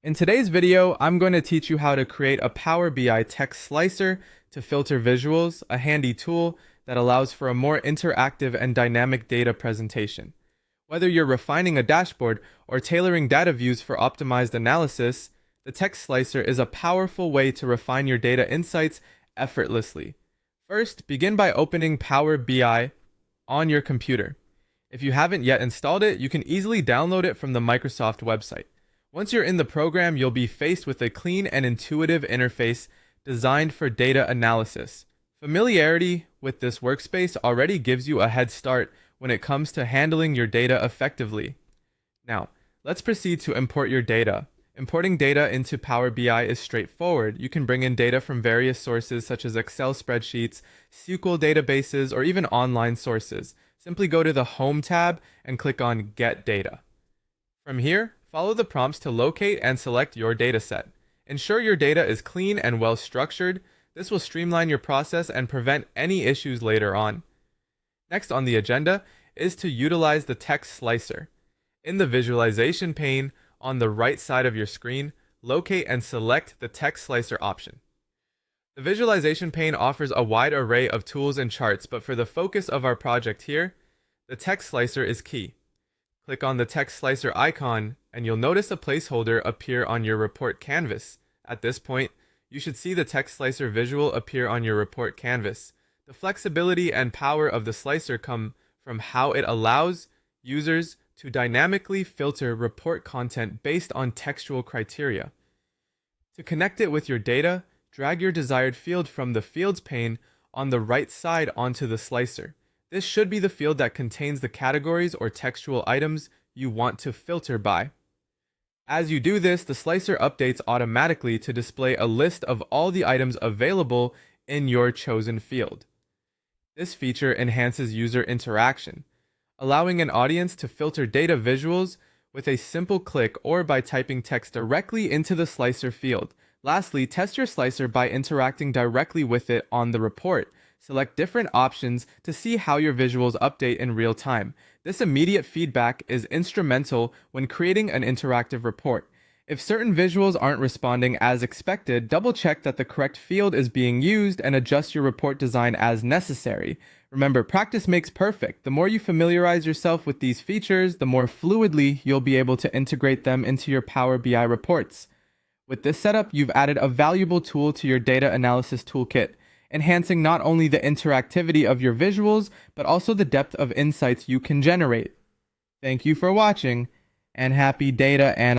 In today's video, I'm going to teach you how to create a Power BI text slicer to filter visuals, a handy tool that allows for a more interactive and dynamic data presentation. Whether you're refining a dashboard or tailoring data views for optimized analysis, the text slicer is a powerful way to refine your data insights effortlessly. First, begin by opening Power BI on your computer. If you haven't yet installed it, you can easily download it from the Microsoft website. Once you're in the program, you'll be faced with a clean and intuitive interface designed for data analysis. Familiarity with this workspace already gives you a head start when it comes to handling your data effectively. Now, let's proceed to import your data. Importing data into Power BI is straightforward. You can bring in data from various sources such as Excel spreadsheets, SQL databases, or even online sources. Simply go to the Home tab and click on Get Data. From here, follow the prompts to locate and select your dataset. Ensure your data is clean and well structured. This will streamline your process and prevent any issues later on. Next on the agenda is to utilize the text slicer. In the visualization pane on the right side of your screen, locate and select the text slicer option. The visualization pane offers a wide array of tools and charts, but for the focus of our project here, the text slicer is key. Click on the text slicer icon and you'll notice a placeholder appear on your report canvas. At this point, you should see the text slicer visual appear on your report canvas. The flexibility and power of the slicer come from how it allows users to dynamically filter report content based on textual criteria. To connect it with your data, drag your desired field from the Fields pane on the right side onto the slicer. This should be the field that contains the categories or textual items you want to filter by. As you do this, the slicer updates automatically to display a list of all the items available in your chosen field. This feature enhances user interaction, allowing an audience to filter data visuals with a simple click or by typing text directly into the slicer field. Lastly, test your slicer by interacting directly with it on the report. Select different options to see how your visuals update in real time. This immediate feedback is instrumental when creating an interactive report. If certain visuals aren't responding as expected, double check that the correct field is being used and adjust your report design as necessary. Remember, practice makes perfect. The more you familiarize yourself with these features, the more fluidly you'll be able to integrate them into your Power BI reports. With this setup, you've added a valuable tool to your data analysis toolkit, enhancing not only the interactivity of your visuals, but also the depth of insights you can generate. Thank you for watching, and happy data analysis.